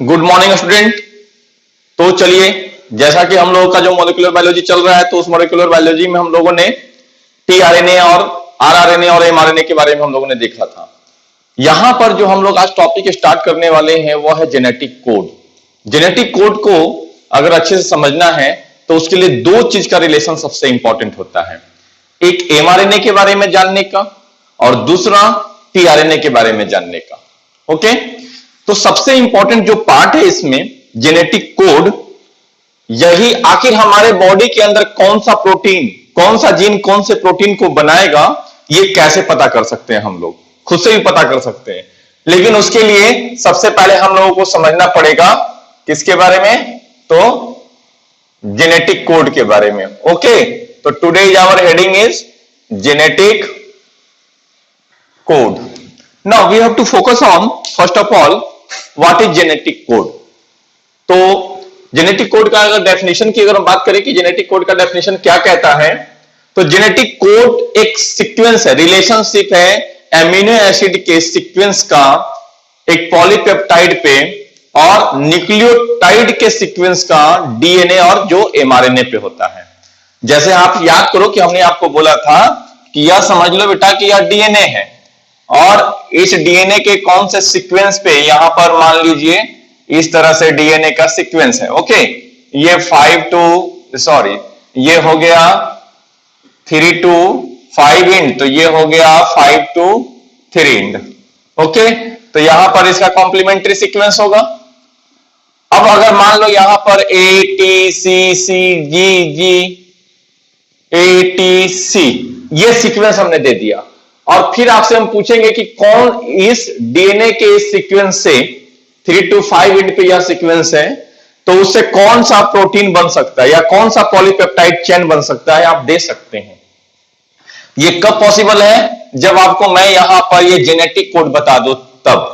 Good morning student. तो चलिए, जैसा कि हम लोगों का जो मॉलिक्यूलर बायोलॉजी चल रहा है, तो उस मॉलिक्यूलर बायोलॉजी में हम लोगों ने टीआरएनए और आरआरएनए और एमआरएनए के बारे में हम लोगों ने देखा था। यहां पर जो हम लोग आज टॉपिक स्टार्ट करने वाले हैं वो है जेनेटिक कोड। जेनेटिक कोड को अगर अच्छे से समझना है तो उसके लिए दो चीज का रिलेशन सबसे इंपॉर्टेंट होता है, एक एमआरएनए के बारे में जानने का और दूसरा टीआरएनए के बारे में जानने का। ओके, तो सबसे इंपॉर्टेंट जो पार्ट है इसमें जेनेटिक कोड, यही आखिर हमारे बॉडी के अंदर कौन सा प्रोटीन, कौन सा जीन कौन से प्रोटीन को बनाएगा, ये कैसे पता कर सकते हैं। हम लोग खुद से भी पता कर सकते हैं, लेकिन उसके लिए सबसे पहले हम लोगों को समझना पड़ेगा किसके बारे में, तो जेनेटिक कोड के बारे में। ओके, तो today is our heading is genetic code. Now we have to focus on first of all what is genetic code. तो जेनेटिक कोड का अगर डेफिनेशन की अगर हम बात करें कि जेनेटिक कोड का डेफिनेशन क्या कहता है, तो जेनेटिक कोड एक सीक्वेंस है, रिलेशनशिप है एमिनो एसिड के सीक्वेंस का एक पॉलीपेप्टाइड पे और न्यूक्लियोटाइड के सीक्वेंस का डीएनए और जो एमआरएनए पे होता है। जैसे आप याद करो कि हमने आपको बोला था कि यह समझ लो बेटा कि यह डीएनए है और इस डीएनए के कौन से सीक्वेंस पे, यहां पर मान लीजिए इस तरह से डीएनए का सीक्वेंस है। ओके, ये 5 to सॉरी ये हो गया 3 to 5 इंड, तो ये हो गया 5 to 3 इंड। ओके, तो यहां पर इसका कॉम्प्लीमेंट्री सीक्वेंस होगा। अब अगर मान लो यहां पर A T C C G G A T C, ये सीक्वेंस हमने दे दिया और फिर आपसे हम पूछेंगे कि कौन इस डीएनए के इस सीक्वेंस से 3 to 5 इंड पे यह सीक्वेंस है, तो उससे कौन सा प्रोटीन बन सकता है या कौन सा पॉलीपेप्टाइड चेन बन सकता है, आप दे सकते हैं। ये कब पॉसिबल है, जब आपको मैं यहां पर ये जेनेटिक कोड बता दूं तब,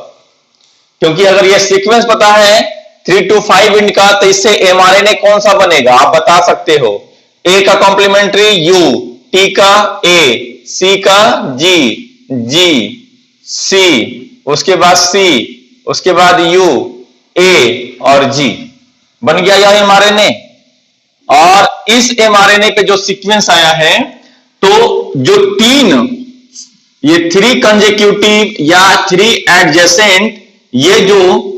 क्योंकि अगर ये सीक्वेंस पता है 3 to 5 इंड का, तो इससे एमआरएनए कौन सा बनेगा आप बता सकते हो। ए का कॉम्प्लीमेंट्री यू, टी का ए, सी का जी, जी सी, उसके बाद सी, उसके बाद यू, ए और जी, बन गया यह एमआरएनए। और इस एमआरएनए पे जो सीक्वेंस आया है, तो जो तीन, ये 3 कंजेक्यूटिव या 3 एडजेसेंट, ये जो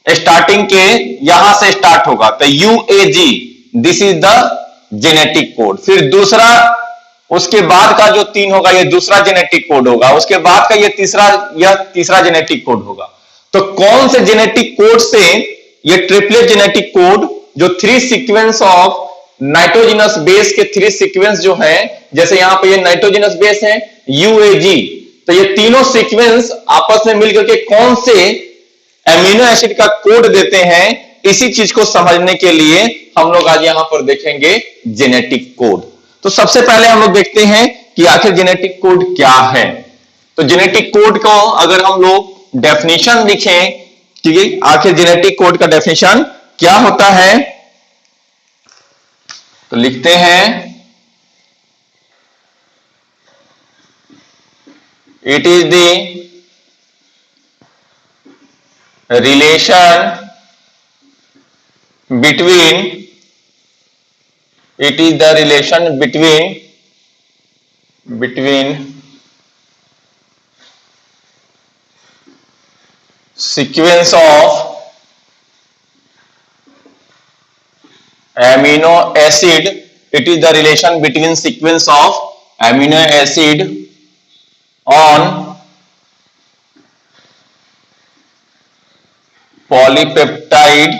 स्टार्टिंग के यहां से स्टार्ट होगा, तो यूएजी, this is the genetic code. फिर दूसरा, उसके बाद का जो 3 होगा ये दूसरा जेनेटिक कोड होगा, उसके बाद का ये तीसरा जेनेटिक कोड होगा। तो कौन से जेनेटिक कोड से ये ट्रिपलेट जेनेटिक कोड, जो 3 सीक्वेंस ऑफ नाइट्रोजिनस बेस के 3 सीक्वेंस जो है, जैसे यहां पे ये नाइट्रोजिनस बेस है यूएजी, तो ये तीनों सीक्वेंस आपस में मिलकर के कौन से एमिनो एसिड का कोड देते हैं, इसी चीज को समझने के लिए हम लोग आज यहां पर देखेंगे जेनेटिक कोड। तो सबसे पहले हम लोग देखते हैं कि आखिर जेनेटिक कोड क्या है। तो जेनेटिक कोड को अगर हम लोग डेफिनेशन लिखें कि आखिर जेनेटिक कोड का डेफिनेशन क्या होता है, तो लिखते हैं it is the relation between, it is the relation between sequence of amino acid, it is the relation between sequence of amino acid on polypeptide.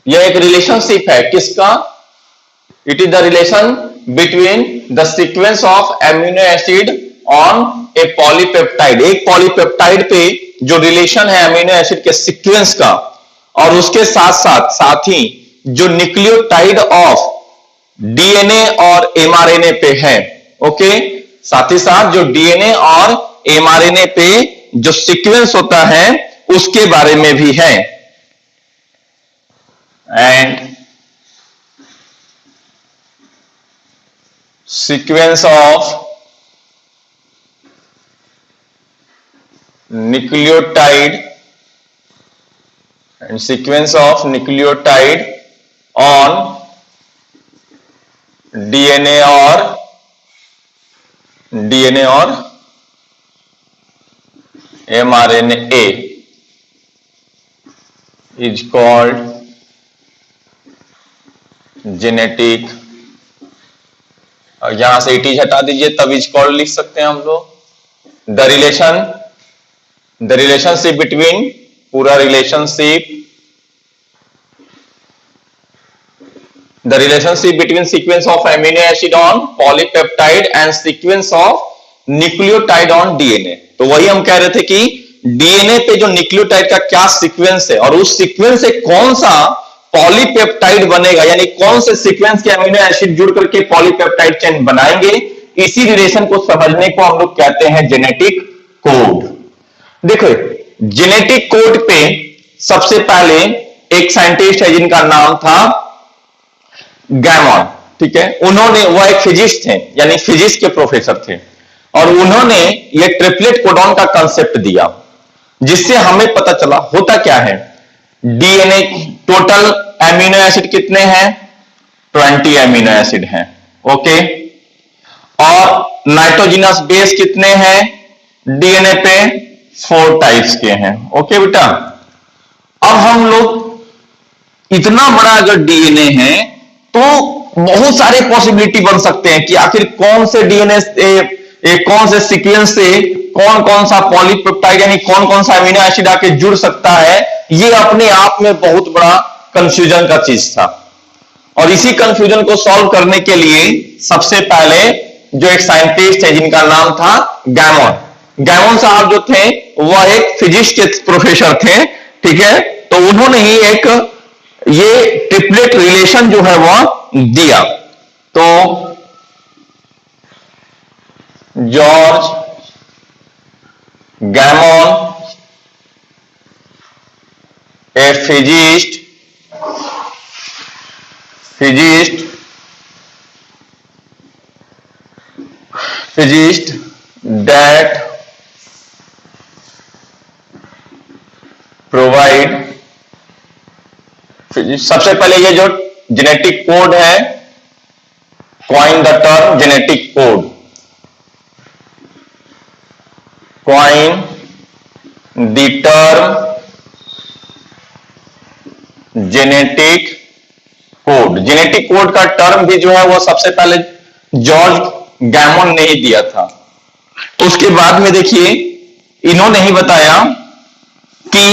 यह एक रिलेशनशिप है किसका, it is the relation between the sequence of amino acid on A polypeptide. एक polypeptide पे जो relation है amino acid के sequence का, और उसके साथ ही जो न्यूक्लियोटाइड ऑफ डीएनए और एमआरएनए पे है। ओके, साथ ही साथ जो डीएनए और एमआरएनए पे जो सीक्वेंस होता है उसके बारे में भी है। And sequence of nucleotide and sequence of nucleotide on DNA or mRNA is called genetic, और यहां से इट इज हटा दीजिए, तब इज कॉल्ड लिख सकते हैं हम लोग। द रिलेशनशिप बिटवीन, पूरा relationship, the relationship between sequence of amino acid on polypeptide and sequence of nucleotide on DNA. तो वही हम कह रहे थे कि डीएनए पे जो न्यूक्लियोटाइड का क्या सीक्वेंस है और उस सीक्वेंस से कौन सा पॉलीपेप्टाइड बनेगा, यानी कौन से सीक्वेंस के अमीनो एसिड जुड़ करके पॉलीपेप्टाइड चेन बनाएंगे, इसी रिलेशन को समझने को हम लोग कहते हैं जेनेटिक कोड। देखो जेनेटिक कोड पे सबसे पहले एक साइंटिस्ट है जिनका नाम था गैमन, ठीक है। उन्होंने, वह एक फिजिक्स थे, यानी फिजिक्स के प्रोफेसर थे, और उन्होंने ये ट्रिपलेट कोडॉन का कंसेप्ट दिया, जिससे हमें पता चला होता क्या है। डीएनए टोटल एमिनो एसिड कितने हैं? 20 एमिनो एसिड हैं, ओके। और नाइट्रोजिनस बेस कितने हैं डीएनए पे? 4 टाइप्स के हैं, ओके बेटा। अब हम लोग इतना बड़ा अगर डीएनए है तो बहुत सारे पॉसिबिलिटी बन सकते हैं कि आखिर कौन से डीएनए कौन से सीक्वेंस से कौन कौन सा पॉलीपेप्टाइड यानी कौन कौन सा अमीनो एसिड आके जुड़ सकता है। ये अपने आप में बहुत बड़ा कंफ्यूजन का चीज था, और इसी कंफ्यूजन को सॉल्व करने के लिए सबसे पहले जो एक साइंटिस्ट है जिनका नाम था गैमन साहब जो थे वह एक फिजिक्स के प्रोफेसर थे, ठीक है। तो उन्होंने ही एक ये ट्रिपलेट रिलेशन जो है वह दिया। तो George Gammon, a physicist that provide, सबसे पहले ये जो जेनेटिक कोड है, coin the term genetic code, coin the term genetic code. Genetic code का टर्म भी जो है वो सबसे पहले जॉर्ज गैमन ने ही दिया था। उसके बाद में देखिए इन्होंने ही बताया कि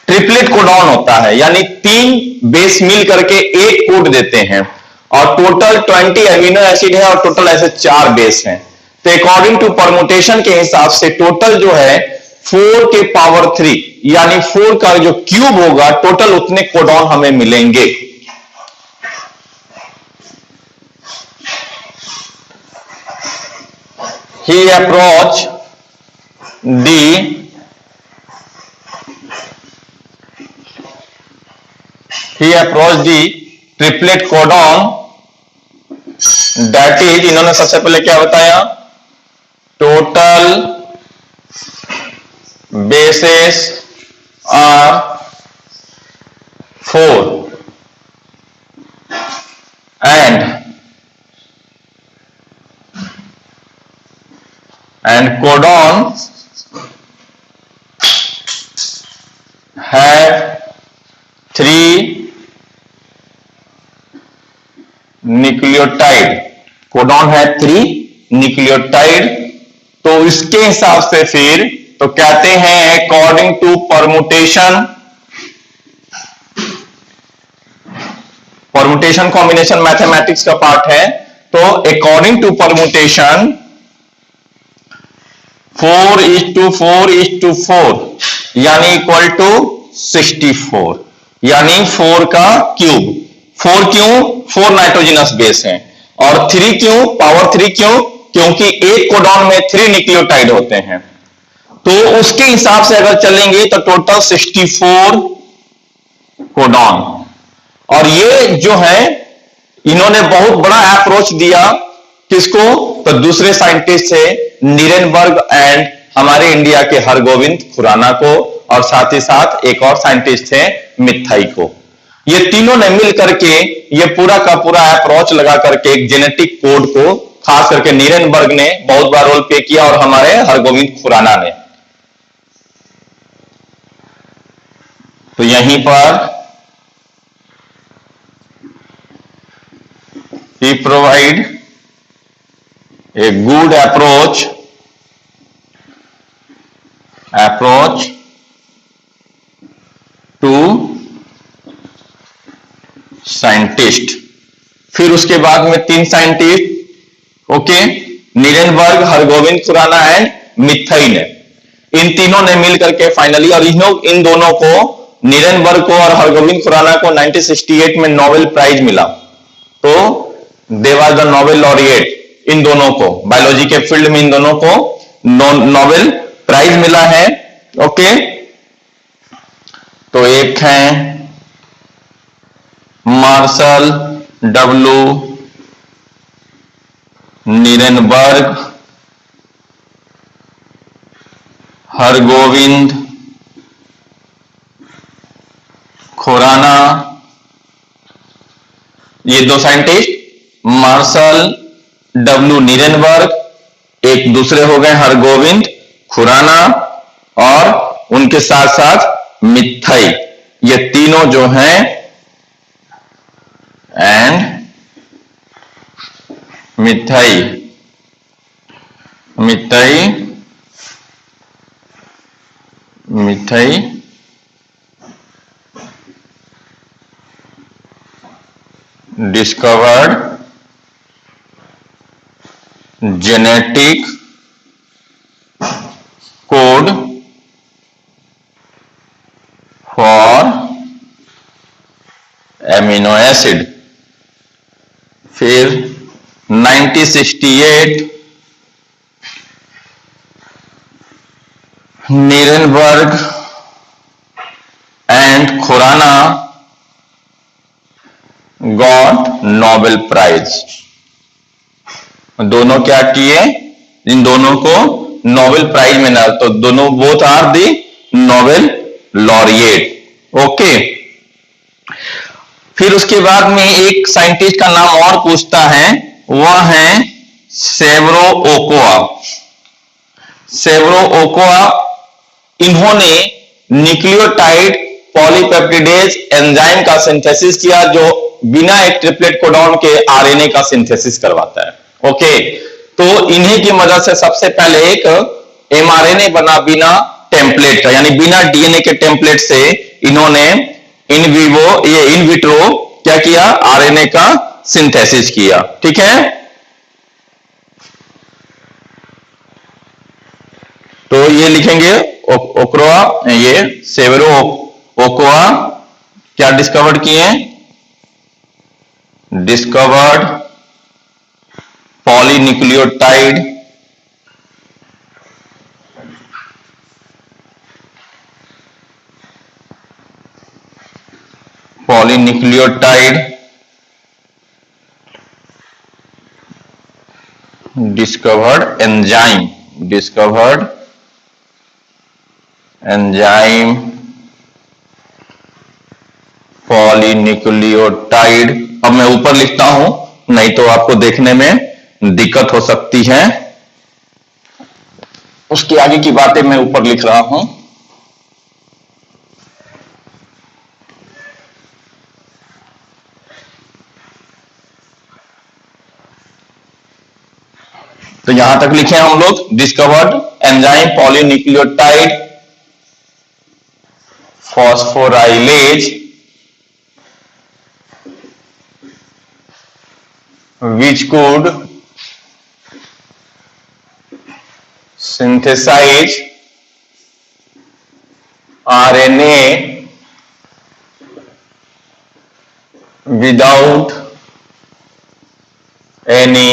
ट्रिपलेट कोडॉन होता है, यानी 3 बेस मिल करके एक कोड देते हैं, और टोटल 20 अमीनो एसिड है और टोटल ऐसे 4 बेस हैं। तो अकॉर्डिंग टू परमुटेशन के हिसाब से टोटल जो है 4 के पावर 3 यानी 4 का जो क्यूब होगा टोटल उतने कोडॉन हमें मिलेंगे। He approached the triplet codon, that is, इन्होंने सबसे पहले क्या बताया? Total bases are 4 and codon have 3 nucleotide. Codon है 3 न्यूक्लियोटाइड। तो इसके हिसाब से फिर तो कहते हैं according to permutation combination mathematics का पार्ट है। तो अकॉर्डिंग टू परमुटेशन 4:4:4 यानी इक्वल टू 64, यानी 4 का क्यूब। 4 क्यों? 4 नाइट्रोजिनस बेस हैं, और 3 क्यों? पावर 3 क्यों? क्योंकि एक कोडॉन में 3 न्यूक्लियोटाइड होते हैं। तो उसके हिसाब से अगर चलेंगे तो टोटल 64 कोडॉन। और ये जो है इन्होंने बहुत बड़ा अप्रोच दिया किसको? तो दूसरे साइंटिस्ट थे नीरेनबर्ग एंड हमारे इंडिया के हरगोविंद खुराना को, और साथ ही साथ एक और साइंटिस्ट थे मिथाइको। ये तीनों ने मिल करके ये पूरा का पूरा अप्रोच लगा करके एक जेनेटिक कोड को, खास करके नीरेनबर्ग ने बहुत बार रोल प्ले किया और हमारे हरगोविंद खुराना ने। तो यहीं पर he provide a good approach to scientist. फिर उसके बाद में तीन scientist, okay, Nirenberg, Hargobind Khorana and Matthaei, इन तीनों ने मिलकर के फाइनली, और इन दोनों को, नीरेनबर्ग को और हरगोविंद खुराना को 1968 में नोबेल प्राइज मिला। तो they was the Nobel laureate, इन दोनों को बायोलॉजी के फील्ड में इन दोनों को नोबेल प्राइज मिला है। ओके, तो एक है Marshall W Nirenberg, Hargobind Khorana, ये दो साइंटिस्ट, मार्शल डब्ल्यू नीरेनबर्ग, एक दूसरे हो गए हरगोविंद खुराना, और उनके साथ साथ मिथाई, ये तीनों जो हैं, and Matthaei discovered genetic code for amino acid। फिर 1968 Nirenberg and Khorana got Nobel prize. दोनों क्या किए, इन दोनों को नोबेल प्राइज मिला, तो दोनों both are the Nobel laureate. Okay, फिर उसके बाद में एक साइंटिस्ट का नाम और पूछता है, वह है सेवरो ओकोआ। सेवरो ओकोआ, इन्होंने न्यूक्लियोटाइड पॉलीपेप्टिडेज एंजाइम का सिंथेसिस किया, जो बिना एक ट्रिपलेट कोडॉन के आरएनए का सिंथेसिस करवाता है। ओके, तो इन्हीं की मदद से सबसे पहले एक एमआरएनए बना बिना टेम्पलेट का, यानी बिना डीएनए के टेम्पलेट से इन्होंने इन विवो, ये इन विट्रो क्या किया, आरएनए का सिंथेसिस किया। ठीक है, तो ये लिखेंगे ओकोआ, ये सेवरो ओकोआ क्या डिस्कवर्ड किए, discovered polynucleotide discovered enzyme polynucleotide. अब मैं ऊपर लिखता हूं, नहीं तो आपको देखने में दिक्कत हो सकती है, उसके आगे की बातें मैं ऊपर लिख रहा हूं। तो यहां तक लिखे हम लोग, discovered enzyme polynucleotide phosphorylase which could synthesize RNA without any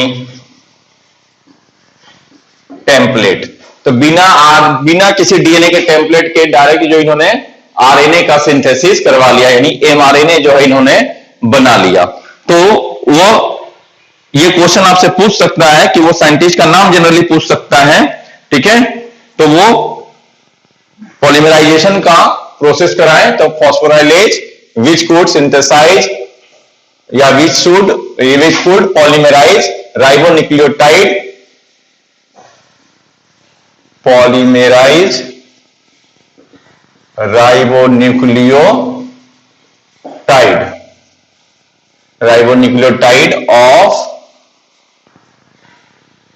template. तो बिना किसी डीएनए के टेम्पलेट के डायरेक्ट जो इन्होंने आरएनए का सिंथेसिस करवा लिया, यानी एमआरएनए जो है इन्होंने बना लिया। तो वो ये क्वेश्चन आपसे पूछ सकता है कि वो साइंटिस्ट का नाम जनरली पूछ सकता है। ठीक है, तो वो पॉलीमराइजेशन का प्रोसेस कराएं तो फॉस्फोराइलेज विच कुड सिंथेसाइज या which could polymerize ribonucleotide ribonucleotide of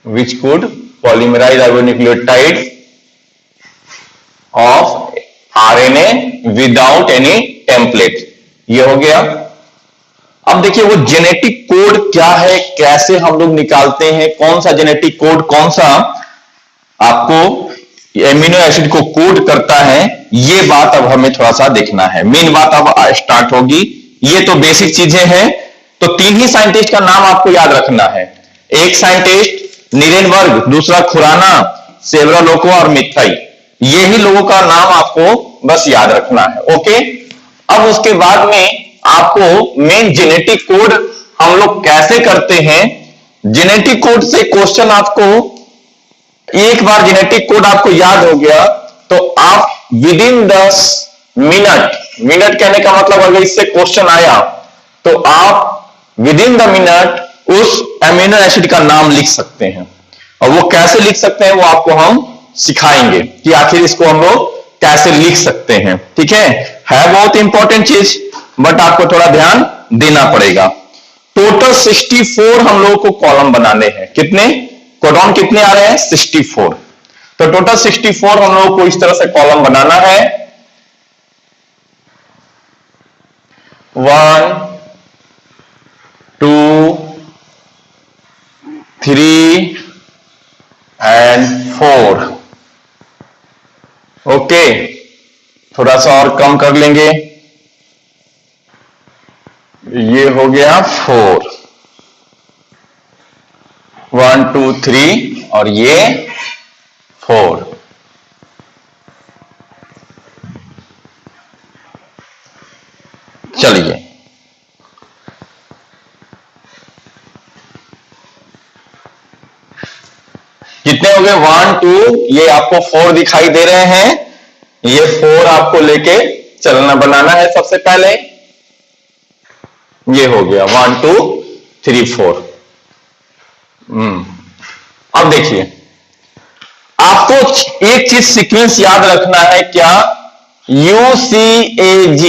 which could polymerize ribonucleotide of RNA without any template। ये हो गया। अब देखिए वो जेनेटिक कोड क्या है, कैसे हम लोग निकालते हैं, कौन सा जेनेटिक कोड कौन सा आपको एमिनो एसिड को कोड करता है, ये बात अब हमें थोड़ा सा देखना है। मेन बात अब स्टार्ट होगी। ये तो बेसिक चीजें हैं। तो तीन ही साइंटिस्ट का नाम आपको याद रखना है। एक साइंटिस्ट नीरेनबर्ग, दूसरा खुराना, सेवरालोको और मिथाई। यही लोगों का नाम आपको बस याद रखना है। ओके, अब उसके बाद में आपको मेन जेनेटिक कोड हम लोग कैसे करते हैं। जेनेटिक कोड से क्वेश्चन आपको, एक बार जेनेटिक कोड आपको याद हो गया तो आप विद इन 10 मिनट, मिनट कहने का मतलब अगर इससे क्वेश्चन आया तो आप विद इन द मिनट उस एमिनो एसिड का नाम लिख सकते हैं। और वो कैसे लिख सकते हैं वो आपको हम सिखाएंगे कि आखिर इसको हम लोग कैसे लिख सकते हैं। ठीक है बहुत इंपॉर्टेंट चीज, बट आपको थोड़ा ध्यान देना पड़ेगा। टोटल 64 हम लोगों को कॉलम बनाने हैं। कितने कोडॉन कितने आ रहे हैं? 64। तो टोटल 64 हम लोगों को इस तरह से कॉलम बनाना है। 1 2 3 and 4। ओके, थोड़ा सा और कम कर लेंगे। ये हो गया 4, 1 2 3 और ये 4। चलिए, कितने हो गए? 1 2, ये आपको 4 दिखाई दे रहे हैं। ये 4 आपको लेके चलना बनाना है। सबसे पहले ये हो गया 1 2 3 4। अब देखिए, आपको एक चीज सीक्वेंस याद रखना है। क्या? UCAG,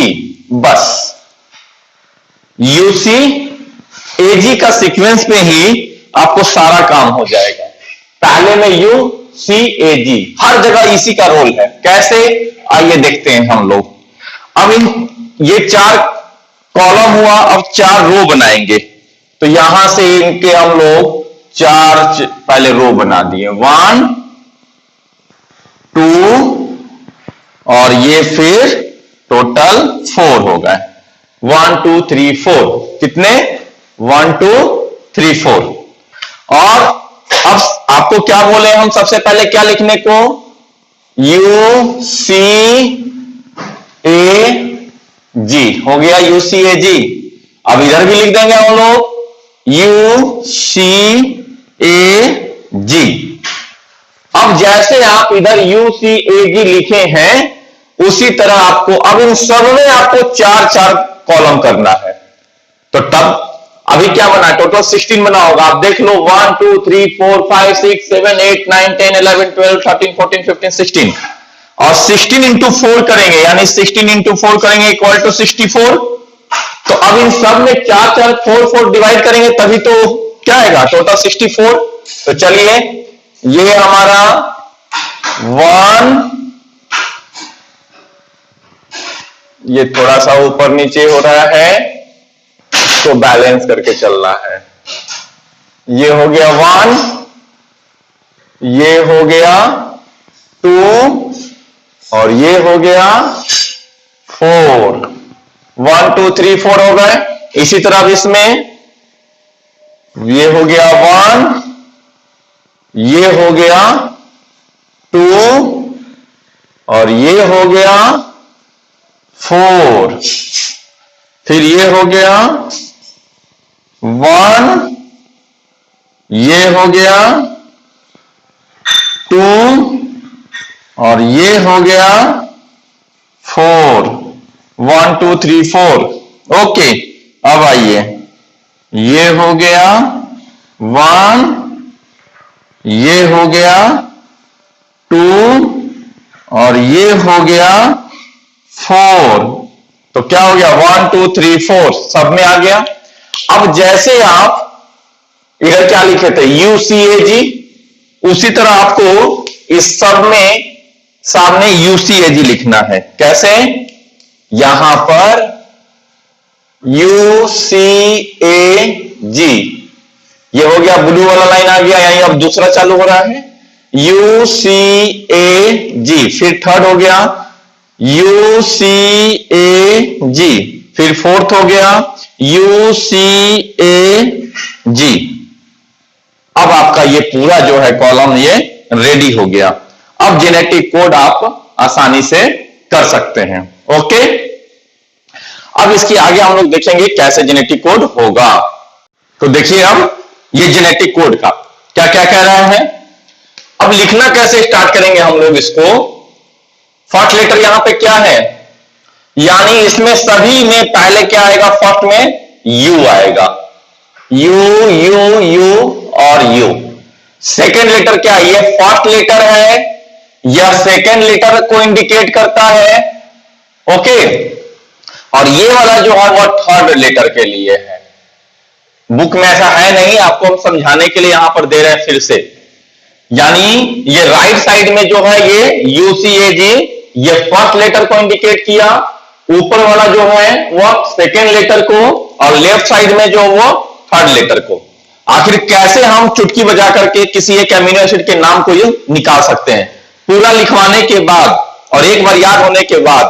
बस UCAG का सीक्वेंस में ही आपको सारा काम हो जाएगा। पहले में UCAG, हर जगह इसी का रोल है। कैसे? आइए देखते हैं हम लोग। अब ये 4 कॉलम हुआ, अब 4 रो बनाएंगे। तो यहां से इनके हम लोग 4 पहले रो बना दिए, 1 2 और ये फिर टोटल 4 हो गए। 1 2 3 4। कितने? 1 2 3 4। और अब आपको क्या बोले हम सबसे पहले क्या लिखने को? UCAG हो गया, UCAG। अब इधर भी लिख देंगे हम लोग UCAG। अब जैसे आप इधर UCAG लिखे हैं उसी तरह आपको अब इन सब में आपको 4 कॉलम करना है। तो तब अभी क्या बना? टोटल 16 बना होगा। आप देख लो, 1 2 3 4 5 6 7 8 9 10 11 12 13 14 15 16। और 16 इंटू 4 करेंगे, यानी 16 इंटू 4 करेंगे इक्वल टू 64। तो अब इन सब में 4 4 डिवाइड करेंगे तभी तो क्या आएगा? टोटल 64। तो चलिए, ये हमारा 1, ये थोड़ा सा ऊपर नीचे हो रहा है, तो बैलेंस करके चलना है। ये हो गया 1, ये हो गया 2 और ये हो गया 4। 1 2 3 4 हो गए। इसी तरह इसमें ये हो गया 1, ये हो गया 2 और ये हो गया 4। फिर ये हो गया 1, ये हो गया 2 और ये हो गया 4, 1 2 3 4। ओके, अब आइए, ये हो गया 1, ये हो गया 2 और ये हो गया 4। तो क्या हो गया 1 2 3 4 सब में आ गया। अब जैसे आप इधर क्या लिखे थे UCAG, उसी तरह आपको इस सब में सामने UCAG लिखना है। कैसे? यहां पर UCAG, ये हो गया, ब्लू वाला लाइन आ गया, यानी अब दूसरा चालू हो रहा है UCAG। फिर थर्ड हो गया UCAG, फिर फोर्थ हो गया UCAG। अब आपका ये पूरा जो है कॉलम ये रेडी हो गया। अब जेनेटिक कोड आप आसानी से कर सकते हैं। ओके, अब इसके आगे हम लोग देखेंगे कैसे जेनेटिक कोड होगा। तो देखिए, अब ये जेनेटिक कोड का क्या क्या कह रहा है। अब लिखना कैसे स्टार्ट करेंगे हम लोग इसको। फर्स्ट लेटर यहां पे क्या है, यानी इसमें सभी में पहले क्या आएगा, फर्स्ट में U आएगा, U U U और U। सेकेंड लेटर क्या है, ये फर्स्ट लेटर है, यह सेकेंड लेटर को इंडिकेट करता है। ओके, और ये वाला जो है वो थर्ड लेटर के लिए है। बुक में ऐसा है नहीं, आपको हम समझाने के लिए यहां पर दे रहे हैं फिर से। यानी ये राइट साइड में जो है ये UCAG, ये फर्स्ट लेटर को इंडिकेट किया, ऊपर वाला जो है वो सेकेंड लेटर को, और लेफ्ट साइड में जो वो थर्ड लेटर को। आखिर कैसे हम चुटकी बजा करके किसी एक एमिनो एसिड के नाम को ये निकाल सकते हैं। पूरा लिखवाने के बाद और एक बार याद होने के बाद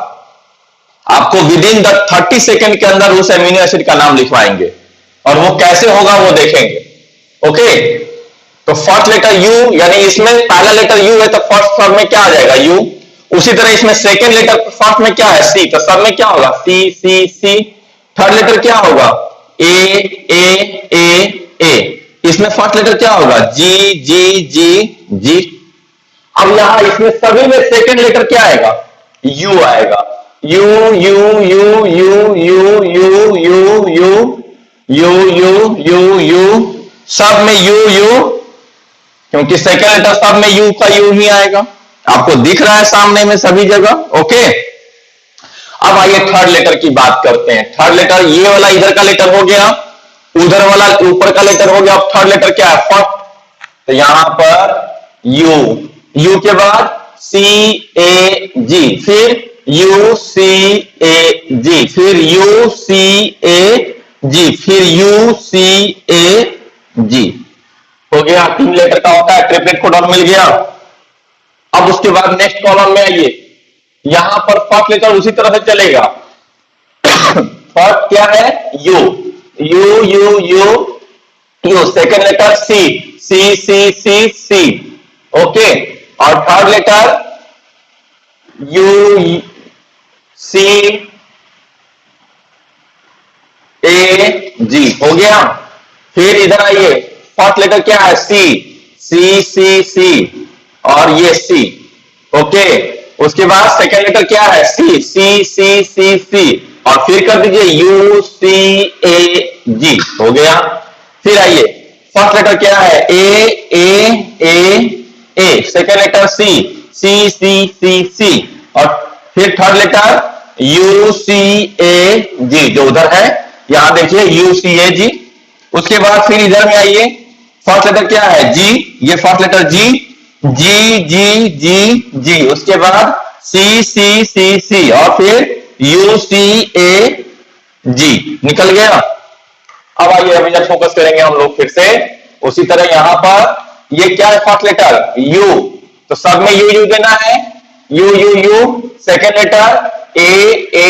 आपको विद इन द 30 सेकेंड के अंदर उस एमिनो एसिड का नाम लिखवाएंगे, और वो कैसे होगा वो देखेंगे। ओके, तो फर्स्ट लेटर U, यानी इसमें पहला लेटर U है तो फर्स्ट सब में क्या आ जाएगा U। उसी तरह इसमें सेकेंड लेटर फर्स्ट में क्या है C, तो सब में क्या होगा C C C। Third letter क्या होगा A A A A। इसमें फर्स्ट लेटर क्या होगा G G G G। अब यहां इसमें सभी में सेकेंड लेटर क्या आएगा U आएगा, U U U U U U U U U U U U, सब में U U, क्योंकि सेकेंड लेटर सब में U का U ही आएगा। आपको दिख रहा है सामने में सभी जगह। ओके, अब आइए थर्ड लेटर की बात करते हैं। थर्ड लेटर ये वाला इधर का लेटर हो गया, उधर वाला ऊपर का लेटर हो गया। अब थर्ड लेटर क्या है फर्स्ट, तो यहां पर U, U के बाद C A G, फिर U C A G, फिर U C A G, फिर U C A G। हो गया, 3 लेटर का होता है, ट्रिपलेट कोड मिल गया। अब उसके बाद नेक्स्ट कॉलम में आइए, यहां पर फर्स्ट लेटर उसी तरह से चलेगा। फर्स्ट क्या है U, U U U U, second letter C C C C C। Okay, और third letter U C A G हो गया। फिर इधर आइए, फर्स्ट लेटर क्या है C C C C और ये C। ओके, उसके बाद सेकेंड लेटर क्या है C C C C C, और फिर कर दीजिए U C A G हो गया। फिर आइए, फर्स्ट लेटर क्या है A A A A, second letter C C C C C, और फिर third letter U C A G जो उधर है, यहां देखिए U C A G। उसके बाद फिर इधर में आइए, फर्स्ट लेटर क्या है G, ये first letter G G G G G, उसके बाद C C C C, और फिर U C A G निकल गया। अब आइए, अभी जब फोकस करेंगे हम लोग फिर से उसी तरह। यहां पर ये क्या है फर्स्ट लेटर U, तो सब में U U देना है, U U U। Second letter A A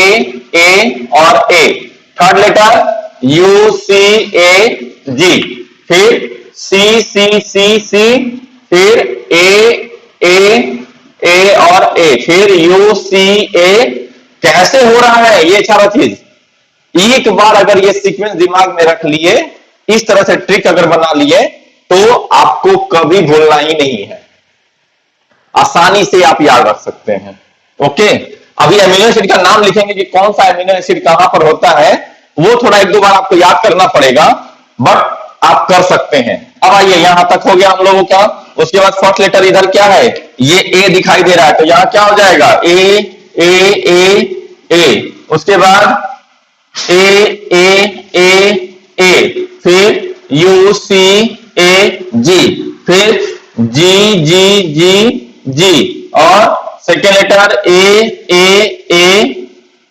A और A, third letter U C A G, फिर C C C C, फिर A A A और A, फिर U C A। कैसे हो रहा है ये सारा चीज, एक बार अगर ये सीक्वेंस दिमाग में रख लिए, इस तरह से ट्रिक अगर बना लिए, तो आपको कभी भूलना ही नहीं है। आसानी से आप याद रख सकते हैं। ओके, अभी अमीनो एसिड का नाम लिखेंगे कि कौन सा अमीनो एसिड कहां पर होता है, वो थोड़ा एक दो बार आपको याद करना पड़ेगा, बट आप कर सकते हैं। अब आइए, यहां तक हो गया हम लोगों का। उसके बाद फर्स्ट लेटर इधर क्या है, ये ए दिखाई दे रहा है, तो यहां क्या हो जाएगा, ए ए ए ए। उसके बाद ए ए ए ए, फिर यू सी ए जी, फिर जी जी जी जी, और second letter A A A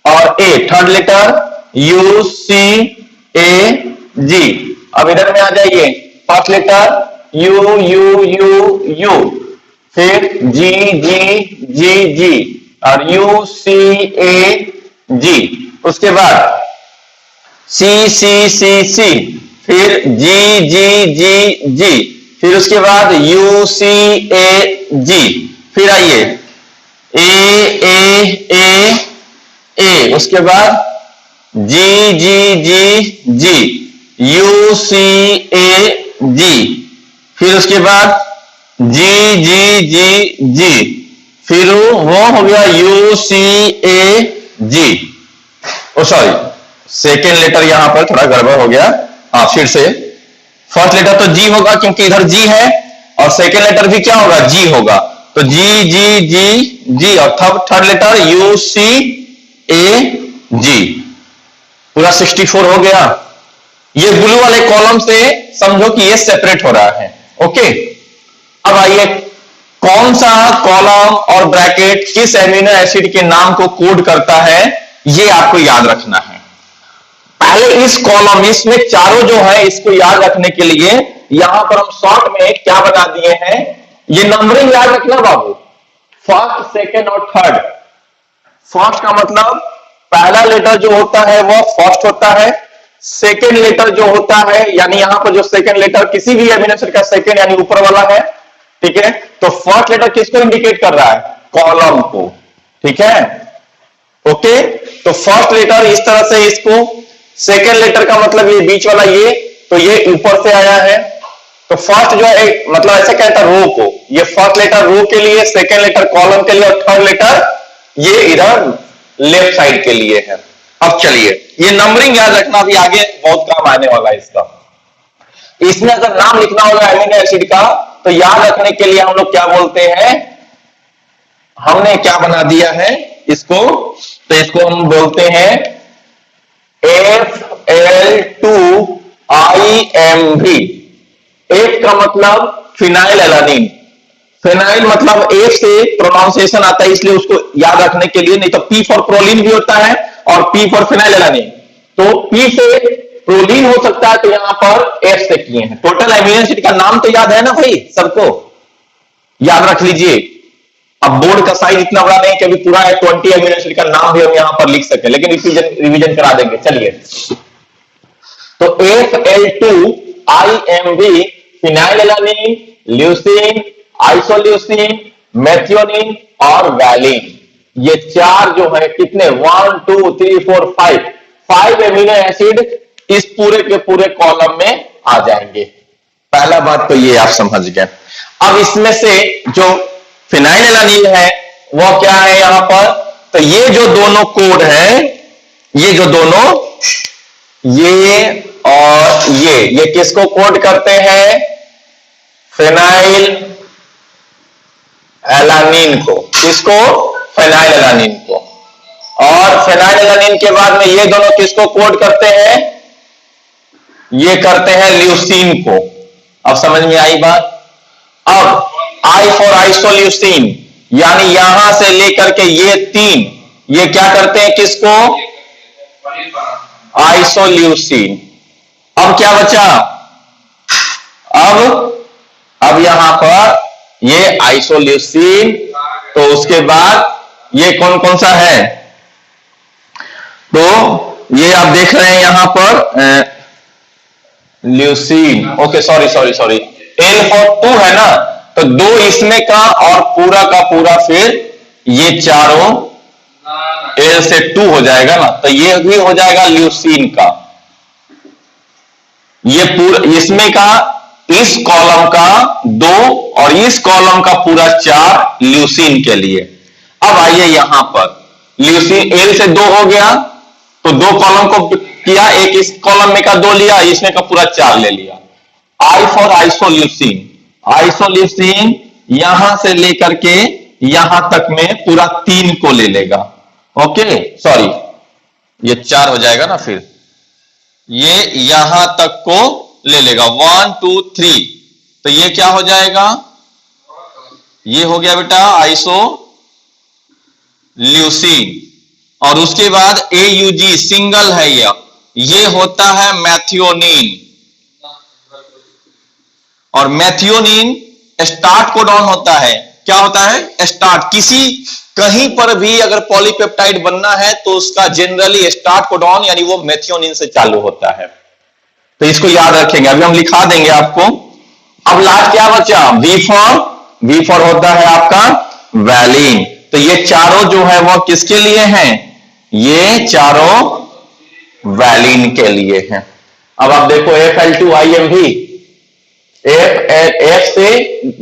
और A, third letter U C A G. अब इधर में आ जाइए, first letter U U U U, फिर जी जी जी जी और यू सी ए जी। उसके बाद सी सी सी सी, फिर जी जी जी जी, फिर उसके बाद यू सी ए जी, फिर आइए ए ए ए ए, उसके बाद जी जी जी जी, यू सी ए जी, फिर उसके बाद जी जी जी जी, फिर वो हो गया U C A G. Oh sorry, second letter यहां पर थोड़ा गड़बड़ हो गया, हाँ फिर से। फर्स्ट लेटर तो जी होगा क्योंकि इधर जी है, और सेकेंड लेटर भी क्या होगा, जी होगा, तो जी जी जी जी, और third letter U C A जी, पूरा 64 हो गया। ये ब्लू वाले कॉलम से समझो कि ये सेपरेट हो रहा है। ओके, अब आइए, कौन सा कॉलम और ब्रैकेट किस एमिनो एसिड के नाम को कोड करता है, ये आपको याद रखना है। पहले इस कॉलम, इसमें चारों जो है, इसको याद रखने के लिए यहां पर हम शॉर्ट में क्या बना दिए हैं, ये नंबरिंग याद रखना बाबू, फर्स्ट सेकेंड और थर्ड। फर्स्ट का मतलब पहला लेटर जो होता है वो फर्स्ट होता है, सेकेंड लेटर जो होता है, यानी यहां पर जो सेकेंड लेटर किसी भी एमिनो एसिड का सेकेंड यानी ऊपर वाला है, ठीक है, तो फर्स्ट लेटर किसको इंडिकेट कर रहा है, कॉलम को, ठीक है। ओके, तो फर्स्ट लेटर इस तरह से इसको, सेकेंड लेटर का मतलब ये बीच वाला ये, तो ये ऊपर से आया है, तो फर्स्ट जो है मतलब ऐसे कहता है रो को, ये फर्स्ट लेटर रो के लिए, सेकेंड लेटर कॉलम के लिए, और थर्ड लेटर ये इधर लेफ्ट साइड के लिए है। अब चलिए, ये नंबरिंग याद रखना भी आगे बहुत काम आने वाला है इसका। इसमें अगर नाम लिखना होगा एमिनो एसिड का, तो याद रखने के लिए हम लोग क्या बोलते हैं, हमने क्या बना दिया है इसको, तो इसको हम बोलते हैं FL2IMV। एफ का मतलब फिनाइल एलानिन, फिनाइल मतलब एफ से प्रोनाउंसिएशन आता है, इसलिए उसको याद रखने के लिए, नहीं तो पी फॉर प्रोलीन भी होता है और पी फॉर फिनाइल एलानिन, तो पी से प्रोलीन हो सकता है, तो यहां पर एफ से किए हैं। टोटल एमिनो एसिड का नाम तो याद है ना भाई, सबको याद रख लीजिए। अब बोर्ड का साइज इतना बड़ा नहीं कि अभी पूरा 20 एमिनो एसिड का नाम भी हम यहां पर लिख सके, लेकिन रिवीजन करा देंगे। चलिए, तो FL2IMV phenyl alanine, leucine, isoleucine, methionine और वैलिन, ये चार जो है कितने 1 2 3 4 5 एमिनो एसिड इस पूरे के पूरे कॉलम में आ जाएंगे। पहला बात तो ये आप समझ गए। अब इसमें से जो फिनाइल एलानिन है वो क्या है यहां पर, तो ये जो दोनों कोड है, ये जो दोनों, ये और ये किसको कोड करते हैं, फिनाइल एलानिन को, किसको, फिनाइल एलानिन को। और फिनाइल एलानिन के बाद में ये दोनों किसको कोड करते हैं, ये करते हैं ल्यूसीन को। अब समझ में आई बात। अब आई फॉर आइसोल्यूसीन, यानी यहां से लेकर के ये तीन, ये क्या करते हैं किसको, आइसोल्यूसीन। अब क्या बचा, अब यहां पर ये आइसोल्यूसीन, तो उसके बाद ये कौन कौन सा है, तो ये आप देख रहे हैं यहां पर leucine, okay sorry sorry sorry, L for 2 है ना, तो 2 इसमें का और पूरा का पूरा, फिर ये चारों एल से 2 हो जाएगा ना, तो ये भी हो जाएगा ल्यूसीन का। ये पूरा इसमें का इस कॉलम का 2 और इस कॉलम का पूरा 4 ल्यूसीन के लिए। अब आइए यहां पर ल्यूसीन एल से 2 हो गया तो 2 कॉलम को किया, एक इस कॉलम में का 2 लिया, इसमें का पूरा 4 ले लिया। आई फॉर आइसोल्यूसिन, आइसोल्यूसिन यहां से लेकर के यहां तक में पूरा 3 को ले लेगा। ओके सॉरी ये 4 हो जाएगा ना, फिर ये यहां तक को ले लेगा 1 2 3, तो ये क्या हो जाएगा, ये हो गया बेटा आइसो ल्यूसीन। और उसके बाद AUG सिंगल है, ये होता है मैथियोनिन। और मैथियोनिन स्टार्ट कोडॉन होता है। क्या होता है, स्टार्ट। किसी कहीं पर भी अगर पॉलीपेप्टाइड बनना है तो उसका जनरली स्टार्ट कोडॉन यानी वो मैथियोनिन से चालू होता है, तो इसको याद रखेंगे। अभी हम लिखा देंगे आपको। अब लास्ट क्या बचा, वी फॉर होता है आपका वैलिन। तो ये चारों जो है वो किसके लिए हैं, ये चारों वैलिन के लिए हैं। अब आप देखो Fl2IMV, F से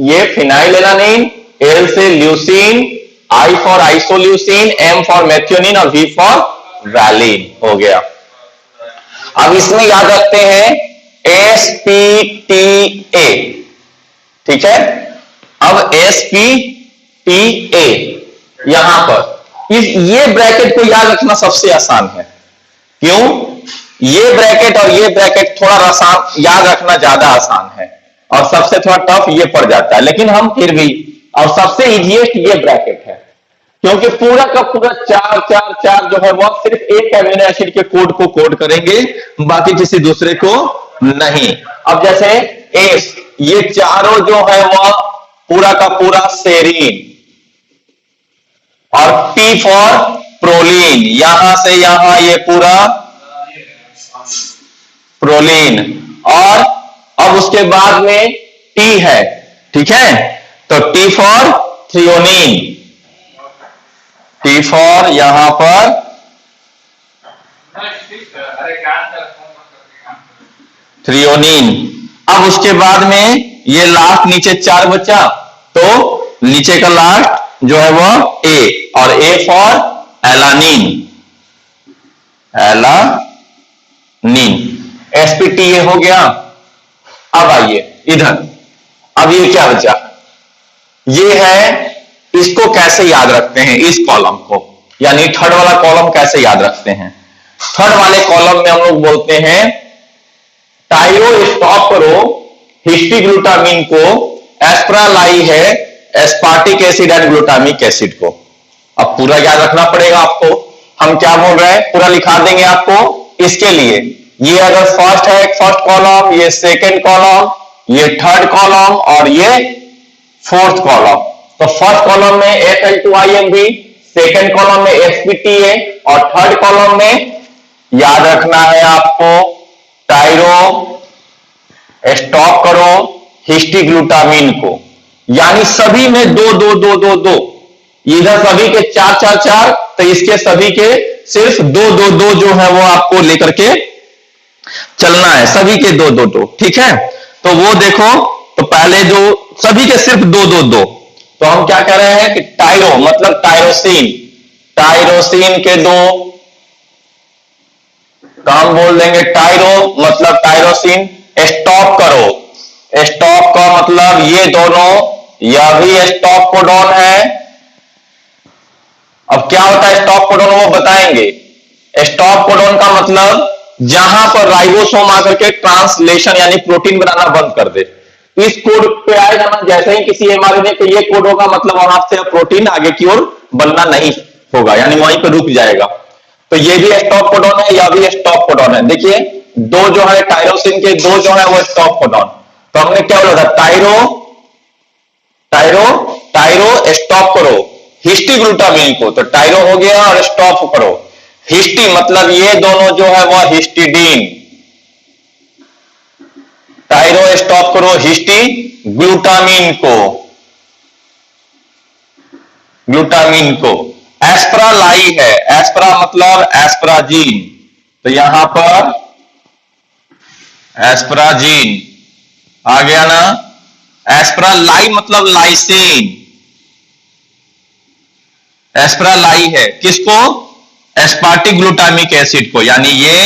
ये फिनाइलएलानिन, L से leucine, I for isoleucine, M for methionine और V फॉर वैलिन हो गया। अब इसमें याद रखते हैं sp_ta, ठीक है। अब sp_ta यहां पर ये ब्रैकेट को याद रखना सबसे आसान है। क्यों, ये ब्रैकेट और ये ब्रैकेट थोड़ा आसान याद रखना ज्यादा आसान है और सबसे थोड़ा टफ ये पड़ जाता है, लेकिन हम फिर भी, और सबसे इजीएस्ट ये ब्रैकेट है क्योंकि पूरा का पूरा 4 जो है वह सिर्फ एक एमिनो एसिड के कोड को कोड करेंगे, बाकी किसी दूसरे को नहीं। अब जैसे एस, ये चारों जो है वह पूरा का पूरा सेरीन, और P फॉर प्रोलीन, यहां से यहां ये पूरा प्रोलीन, और अब उसके बाद में T है, ठीक है, तो T for threonine, T for यहां पर थ्रियोनिन। अब उसके बाद में ये लास्ट नीचे 4 बचा, तो नीचे का लास्ट जो है वो A, और A फॉर एलानिन, sp_ta हो गया। अब आइए इधर, अब ये क्या बचा, ये है, इसको कैसे याद रखते हैं, इस कॉलम को, यानी थर्ड वाला कॉलम कैसे याद रखते हैं। थर्ड वाले कॉलम में हम लोग बोलते हैं टाइरो स्टॉप करो हिस्टीग्लूटामिन को, एस्प्रालाई है aspartic acid and glutamic acid को। अब पूरा याद रखना पड़ेगा आपको, हम क्या बोल रहे हैं पूरा लिखा देंगे आपको। इसके लिए ये अगर फर्स्ट है फर्स्ट कॉलम, ये सेकंड कॉलम, ये थर्ड कॉलम और ये फोर्थ कॉलम। तो फर्स्ट कॉलम में Fl2IMV, सेकंड कॉलम में sp_ta और थर्ड कॉलम में याद रखना है आपको टाइरो स्टॉप करो हिस्टीग्लूटामिन को, यानी सभी में 2 2 2 2 2, इधर सभी के 4 4 4, तो इसके सभी के सिर्फ 2 2 2 जो है वो आपको लेकर के चलना है, सभी के 2 2 2, ठीक है। तो वो देखो, तो पहले जो सभी के सिर्फ 2 2 2, तो हम क्या कह रहे हैं कि टाइरो मतलब टायरोसिन, टायरोसिन के 2 काम बोल देंगे, टाइरो मतलब टायरोसिन। स्टॉप करो, स्टॉप का मतलब ये दोनों, यह भी स्टॉप कोडॉन है। अब क्या होता है स्टॉप कोडॉन वो बताएंगे। स्टॉप कोडॉन का मतलब जहां पर राइबोसोम आकर के ट्रांसलेशन यानी प्रोटीन बनाना बंद कर दे, इस कोड पे आएगा ना, जैसे ही किसी एमआरएनए पे ये कोड होगा मतलब वहां से प्रोटीन आगे की ओर बनना नहीं होगा, यानी वहीं पे रुक जाएगा। तो ये भी स्टॉप कोडॉन है, या भी स्टॉप कोडॉन है। देखिए 2 जो है टायरोसिन के 2 जो है वो स्टॉप कोडॉन। तो हमने क्या बोला था, टाइरो टाइरो टाइरो स्टॉप करो हिस्टीग्लूटामिन को, तो टाइरो हो गया और स्टॉप करो हिस्टी, मतलब ये दोनों जो है वह हिस्टिडीन। टाइरो स्टॉप करो हिस्टी ग्लूटामिन को, ग्लूटामिन को। एस्प्रालाई है, एस्प्रा मतलब एस्प्राजीन, तो यहां पर एस्प्राजीन आ गया ना। एस्परालाई मतलब लाइसिन, एस्परालाई है किसको, एस्पार्टिक ग्लूटामिक एसिड को, यानी ये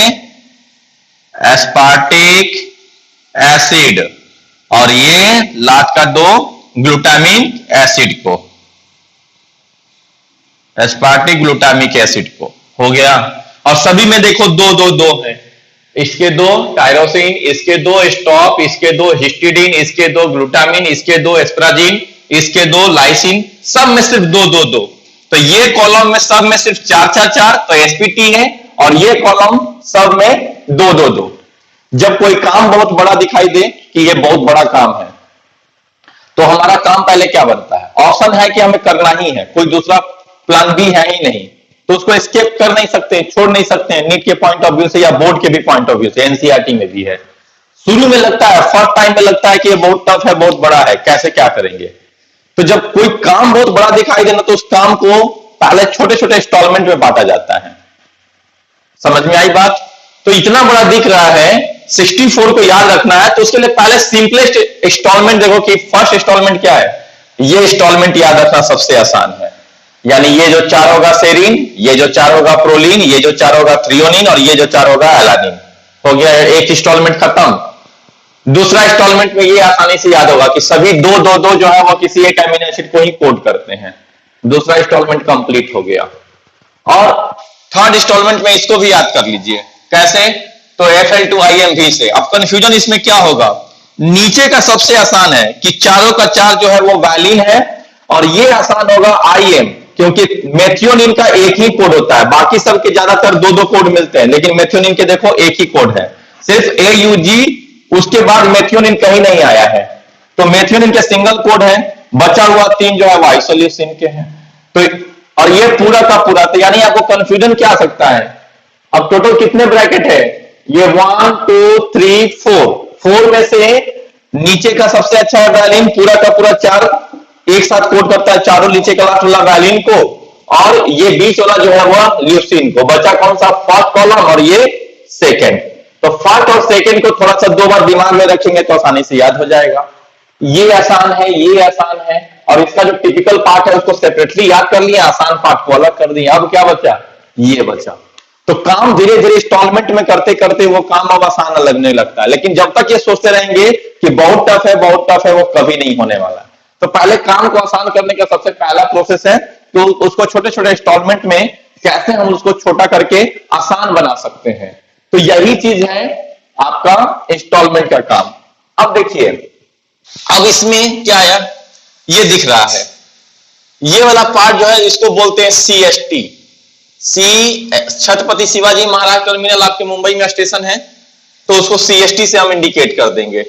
एस्पार्टिक एसिड और ये लास्ट का दो ग्लूटामिक एसिड को, एस्पार्टिक ग्लूटामिक एसिड को हो गया। और सभी में देखो दो दो दो है, इसके दो टायरोसिन, इसके दो स्टॉप, इसके दो हिस्टिडीन, इसके दो ग्लूटामिन, इसके दो एस्प्राजिन, इसके दो लाइसिन, सब में सिर्फ दो दो दो। तो ये कॉलम में सब में सिर्फ चार चार चार, तो एसपीटी है, और ये कॉलम सब में दो दो दो। जब कोई काम बहुत बड़ा दिखाई दे कि ये बहुत बड़ा काम है, तो हमारा काम पहले क्या बनता है, ऑप्शन है कि हमें करना ही है, कोई दूसरा प्लान बी है ही नहीं, तो उसको स्किप कर नहीं सकते, छोड़ नहीं सकते हैं, नीट के पॉइंट ऑफ व्यू से या बोर्ड के भी पॉइंट ऑफ व्यू से, एनसीईआरटी में भी है। शुरू में लगता है, फर्स्ट टाइम में लगता है कि ये बहुत टफ है, बहुत बड़ा है, कैसे क्या करेंगे। तो जब कोई काम बहुत बड़ा दिखाई देना, तो उस काम को पहले छोटे छोटे इंस्टॉलमेंट में बांटा जाता है। समझ में आई बात। तो इतना बड़ा दिख रहा है, 64 को याद रखना है, तो उसके लिए पहले सिंपलेस्ट इंस्टॉलमेंट देखो कि फर्स्ट इंस्टॉलमेंट क्या है, ये इंस्टॉलमेंट याद रखना सबसे आसान है। यानी ये जो चार होगा सेरीन, ये जो चार होगा प्रोलीन, ये जो चार होगा थ्रियोनिन, और ये जो चार होगा एलानिन। हो गया एक इंस्टॉलमेंट खत्म। दूसरा इंस्टॉलमेंट में ये आसानी से याद होगा कि सभी दो दो दो जो है वो किसी एक अमीनो एसिड को ही कोड करते हैं। दूसरा इंस्टॉलमेंट कंप्लीट हो गया। और थर्ड इंस्टॉलमेंट में इसको भी याद कर लीजिए, कैसे, तो Fl2IMV से। अब कंफ्यूजन इसमें क्या होगा, नीचे का सबसे आसान है कि चारों का चार जो है वो वैलिन है, और ये आसान होगा IM, क्योंकि मेथियोनिन का एक ही कोड होता है, बाकी सबके ज्यादातर दो दो कोड मिलते हैं, लेकिन मेथियोनिन के देखो एक ही कोड है, सिर्फ AUG, उसके बाद मेथियोनिन कहीं नहीं आया है, तो मेथियोनिन के सिंगल कोड है, बचा हुआ तीन जो है वो आइसोल्यूसिन के हैं। तो और ये पूरा का पूरा, तो यानी आपको कंफ्यूजन क्या आ सकता है, अब टोटल कितने ब्रैकेट है, ये 1 2 3 4 में से नीचे का सबसे अच्छा है वैलिन, पूरा का पूरा चार एक साथ कोड करता है, चारों नीचे का लास्ट वाला वैलिन को, और ये बीच वाला जो है वो ल्यूसीन को। बचा कौन सा, फर्स्ट कॉलम और ये सेकंड। तो फर्स्ट और सेकंड को थोड़ा सा दो बार दिमाग में रखेंगे तो आसानी से याद हो जाएगा। ये आसान है, ये आसान है, और इसका जो टिपिकल पार्ट है उसको सेपरेटली याद कर लिया, आसान पार्ट को अलग कर दिया। अब क्या बचा, ये बचा। तो काम धीरे धीरे इंस्टॉलमेंट में करते करते वो काम अब आसान लगने लगता है, लेकिन जब तक ये सोचते रहेंगे कि बहुत टफ है बहुत टफ है, वो कभी नहीं होने वाला। तो पहले काम को आसान करने का सबसे पहला प्रोसेस है तो उसको छोटे छोटे इंस्टॉलमेंट में कैसे हम उसको छोटा करके आसान बना सकते हैं। तो यही चीज है आपका इंस्टॉलमेंट का काम। अब देखिए, अब इसमें क्या आया, ये दिख रहा है, ये वाला पार्ट जो है इसको बोलते हैं CST, छत्रपति शिवाजी महाराज टर्मिनल आपके मुंबई में स्टेशन है, तो उसको CST से हम इंडिकेट कर देंगे।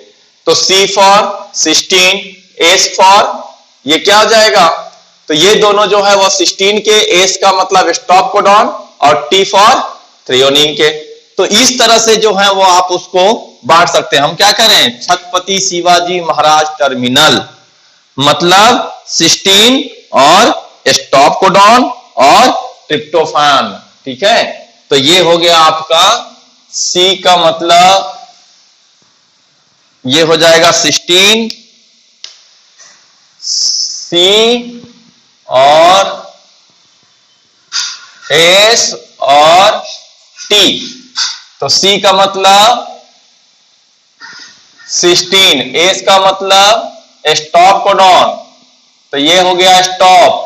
तो C for cysteine, S for ये क्या हो जाएगा, तो ये दोनों जो है वो सिस्टीन के, S का मतलब स्टॉप कोडॉन, और T फॉर थ्रियोनिन के। तो इस तरह से जो है वो आप उसको बांट सकते हैं। हम क्या करें, छत्रपति शिवाजी महाराज टर्मिनल मतलब सिस्टीन और स्टॉप कोडॉन और ट्रिप्टोफान, ठीक है। तो ये हो गया आपका C का मतलब, ये हो जाएगा सिस्टीन, C और S और T। तो C का मतलब सिस्टीन, S का मतलब स्टॉप कोडॉन, तो ये हो गया स्टॉप,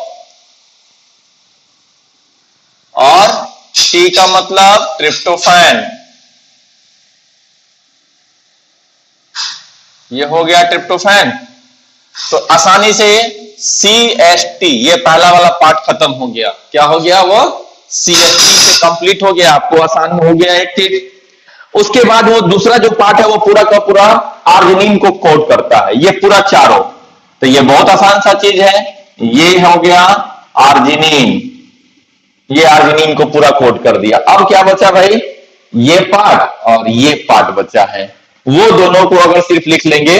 और T का मतलब ट्रिप्टोफैन, ये हो गया ट्रिप्टोफैन। तो आसानी से CST, ये पहला वाला पार्ट खत्म हो गया। क्या हो गया, वो CST से कंप्लीट हो गया, आपको आसान हो गया एक चीज। उसके बाद वो दूसरा जो पार्ट है वो पूरा का पूरा आर्जिनिन को कोड करता है, ये पूरा चारों। तो ये बहुत आसान सा चीज है, ये हो गया आर्जिनिन, ये आर्जिनिन को पूरा कोड कर दिया। अब क्या बचा भाई, ये पार्ट और ये पार्ट बचा है, वो दोनों को अगर सिर्फ लिख लेंगे,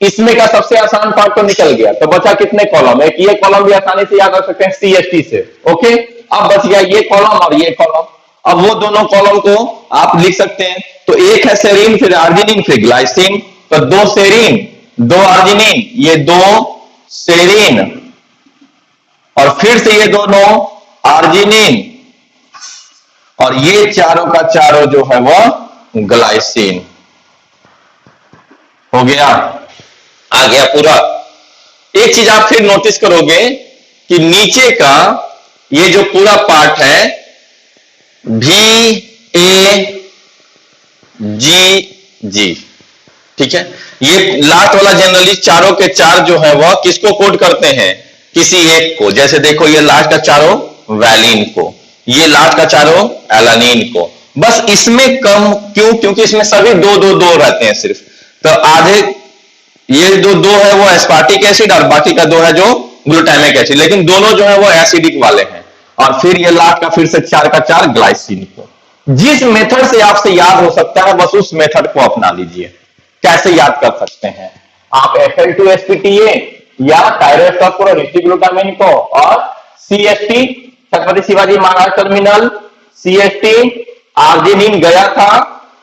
इसमें का सबसे आसान पार्ट तो निकल गया। तो बचा कितने कॉलम, एक ये कॉलम भी आसानी से याद रख सकते हैं CST से, ओके। अब बच गया ये कॉलम और ये कॉलम, अब वो दोनों कॉलम को आप लिख सकते हैं। तो एक है सेरीन, फिर आर्जिनिन, फिर ग्लाइसिन। तो 2 सेरीन 2 अर्जिनिन, ये 2 सेरीन, और फिर से ये दोनों अर्जिनिन, और ये चारों का चारों जो है वो ग्लाइसिन। हो गया, आ गया पूरा। एक चीज आप फिर नोटिस करोगे कि नीचे का ये जो पूरा पार्ट है VAGG, ठीक है, ये लास्ट वाला जनरली चारों के चार जो है वह किसको कोड करते हैं, किसी एक को। जैसे देखो ये लास्ट का चारों वैलिन को, ये लास्ट का चारों एलानिन को। बस इसमें कम क्यों, क्योंकि इसमें सभी दो दो दो रहते हैं सिर्फ। तो आधे ये जो दो है वो एस्पार्टिक एसिड और बाकी का दो है जो ग्लूटामिक एसिड, लेकिन दोनों जो है वो एसिडिक वाले हैं। और फिर ये लास्ट का फिर से चार का चार ग्लाइसिन को। जिस मेथड से आपसे याद हो सकता है बस उस मेथड को अपना लीजिए। कैसे याद कर सकते हैं आप, Fl2sp-Ta या टायरोस्टॉकग्लूटामिन को, और CST Chhatrapati Shivaji Maharaj terminal, CST arginine गया था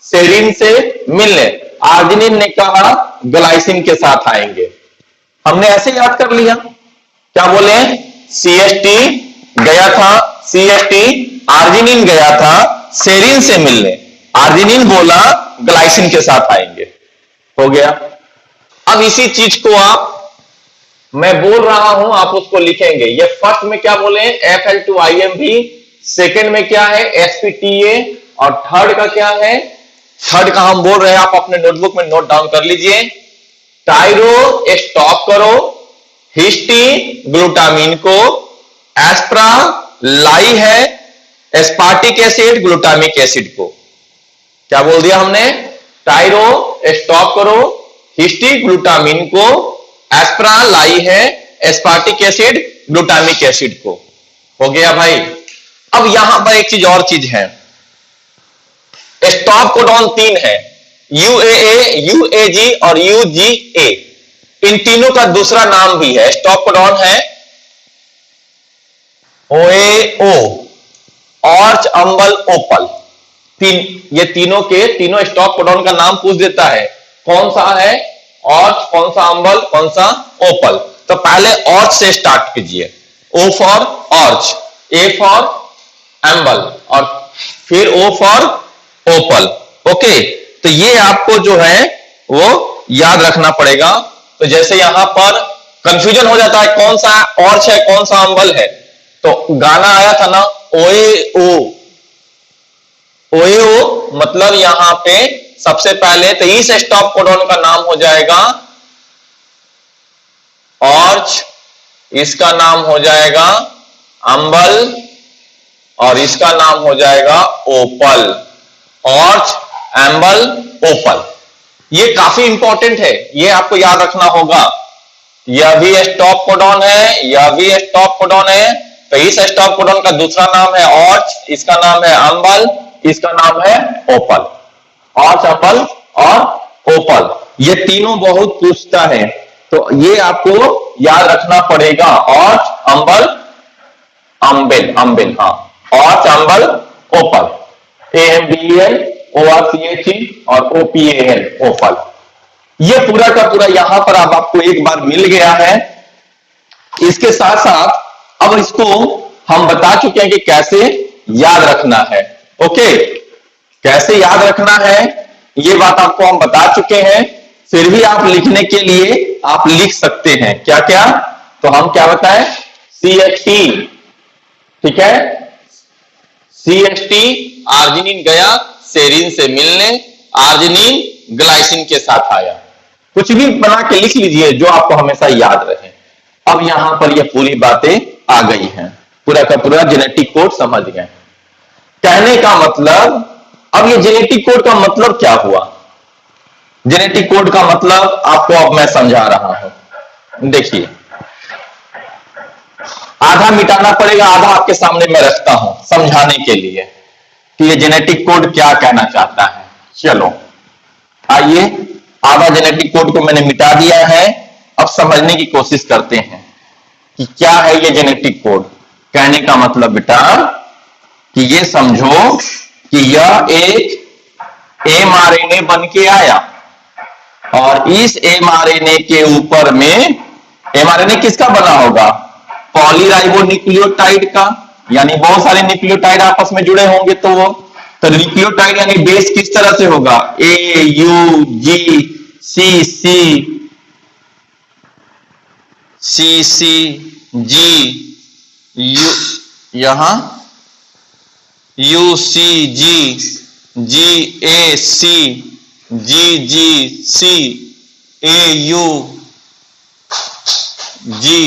सेरीन से मिलने, आर्जिनिन ने कहा ग्लाइसिन के साथ आएंगे, हमने ऐसे याद कर लिया। क्या बोले, CST गया था, CST आर्जिनिन गया था सेरीन से मिलने, आर्जिनिन बोला ग्लाइसिन के साथ आएंगे, हो गया। अब इसी चीज को आप, मैं बोल रहा हूं आप उसको लिखेंगे। ये फर्स्ट में क्या बोले Fl2IMV, सेकंड में क्या है sp-Ta, और थर्ड का क्या है, थर्ड का हम बोल रहे हैं, आप अपने नोटबुक में नोट डाउन कर लीजिए। टायरो स्टॉप करो हिस्टी ग्लूटामिन को, एस्प्रा लाई है एस्पार्टिक एसिड ग्लूटामिक एसिड को। क्या बोल दिया हमने, टायरो स्टॉप करो हिस्टी ग्लूटामिन को, एस्प्रा लाई है एस्पार्टिक एसिड ग्लूटामिक एसिड को। हो गया भाई। अब यहां पर एक चीज और चीज है, स्टॉप कोडॉन 3 है, UAA, UAG और UGA। इन तीनों का दूसरा नाम भी है, स्टॉप कोडॉन है OAO, ऑर्च अम्बल ओपल। ये तीनों के तीनों स्टॉप कोडॉन का नाम पूछ देता है, कौन सा है ऑर्च, कौन सा अम्बल, कौन सा ओपल। तो पहले ऑर्च से स्टार्ट कीजिए, O फॉर ऑर्च, A फॉर एम्बल और फिर O फॉर ओपल। ओके, तो ये आपको जो है वो याद रखना पड़ेगा। तो जैसे यहां पर कंफ्यूजन हो जाता है कौन सा ऑर्च है कौन सा अम्बल है, तो गाना आया था ना OAO, OAO मतलब यहां पे सबसे पहले तो इस स्टॉप कोडॉन का नाम हो जाएगा ऑर्च, इसका नाम हो जाएगा अम्बल और इसका नाम हो जाएगा ओपल। ऑर्च, एम्बल, ओपल, ये काफी इंपॉर्टेंट है, ये आपको याद रखना होगा। यह भी स्टॉप कोडॉन है, यह भी स्टॉप कोडॉन है, तो इस स्टॉप कोडॉन का दूसरा नाम है ऑर्च, इसका नाम है अम्बल, इसका नाम है ओपल। ऑर्च, अम्बल और ओपल, ये तीनों बहुत पूछता है, तो ये आपको याद रखना पड़ेगा। ऑर्च, अम्बल, अम्बिल, अम्बिल, हाँ, ऑर्च, अम्बल, ओपल, AMBEL, ORCHE और OPAL, ओपल। ये पूरा का पूरा यहां पर अब आपको एक बार मिल गया है। इसके साथ साथ अब इसको हम बता चुके हैं कि कैसे याद रखना है। ओके, कैसे याद रखना है ये बात आपको हम बता चुके हैं। फिर भी आप लिखने के लिए आप लिख सकते हैं क्या क्या, तो हम क्या बताएं, CST, ठीक है, CST आर्जिनिन गया सेरीन से मिलने, आर्जिनिन ग्लाइसिन के साथ आया। कुछ भी बना के लिख लीजिए जो आपको हमेशा याद रहे। अब यहां पर ये पूरी बातें आ गई हैं, पूरा का पूरा जेनेटिक कोड समझ गए। कहने का मतलब, अब ये जेनेटिक कोड का मतलब क्या हुआ, जेनेटिक कोड का मतलब आपको अब मैं समझा रहा हूं। देखिए, आधा मिटाना पड़ेगा, आधा आपके सामने मैं रखता हूं समझाने के लिए कि ये जेनेटिक कोड क्या कहना चाहता है। चलो आइए, आधा जेनेटिक कोड को मैंने मिटा दिया है, अब समझने की कोशिश करते हैं कि क्या है ये जेनेटिक कोड। कहने का मतलब बेटा कि ये समझो कि यह एक mRNA बन के आया, और इस एमआरएनए के ऊपर में एमआरएनए किसका बना होगा? पॉलीराइबोन्यूक्लियोटाइड का, यानी बहुत सारे न्यूक्लियोटाइड आपस में जुड़े होंगे तो वो, तो न्यूक्लियोटाइड यानी बेस किस तरह से होगा? A U G C C C C G U, यहां U C G G A C G G C A U G,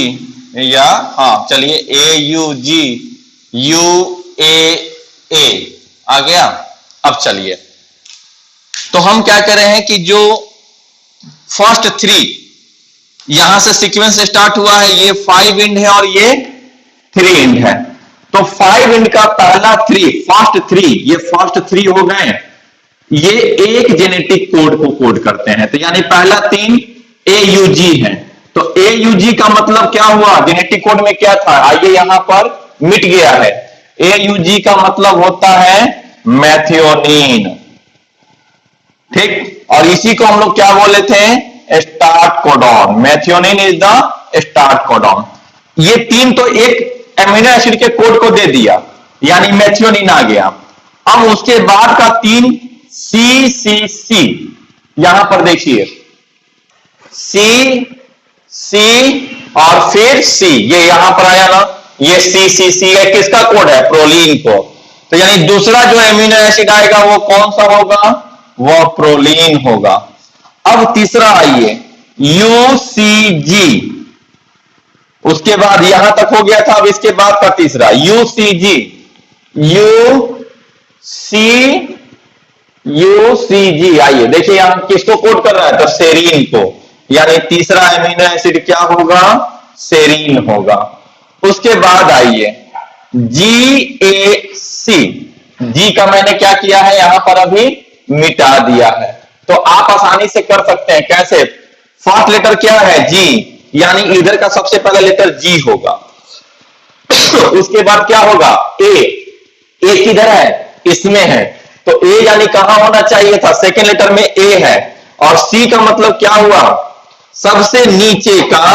या हाँ चलिए ए यू जी यू ए आ गया। अब चलिए, तो हम क्या कर रहे हैं कि जो फर्स्ट थ्री यहां से सीक्वेंस स्टार्ट हुआ है, ये 5 इंड है और ये 3 इंड है। तो 5 इंड का पहला थ्री, फर्स्ट थ्री, ये फर्स्ट थ्री हो गए, ये एक जेनेटिक कोड को कोड करते हैं। तो यानी पहला 3 AUG है। तो AUG का मतलब क्या हुआ? जेनेटिक कोड में क्या था? आइए यहां पर मिट गया है। AUG का मतलब होता है मैथियोनिन, ठीक। और इसी को हम लोग क्या बोले थे? Start codon. Methionine is the start codon. ये 3 तो एक एमिनो एसिड के कोड को दे दिया, यानी मैथियोनिन आ गया। अब उसके बाद का 3 CCC, यहां पर देखिए C और फिर C, ये यहां पर आया ना, ये CCC है, किसका कोड है? प्रोलीन को। तो यानी दूसरा जो एमिनो एसिड आएगा वो कौन सा होगा? वो प्रोलीन होगा। अब तीसरा आइए UCG, उसके बाद यहां तक हो गया था। अब इसके बाद का तीसरा UCG, UCG, आइए देखिए यहां किसको कोड कर रहा है? तो सेरीन को, यानी तीसरा एमिनो एसिड क्या होगा? सेरीन होगा। उसके बाद आइए GAC, जी का मैंने क्या किया है यहां पर? अभी मिटा दिया है। तो आप आसानी से कर सकते हैं। कैसे? फर्स्ट लेटर क्या है? जी, यानी इधर का सबसे पहला लेटर जी होगा। उसके बाद क्या होगा? ए किधर है? इसमें है। तो ए यानी कहां होना चाहिए था? सेकेंड लेटर में ए है। और सी का मतलब क्या हुआ? सबसे नीचे का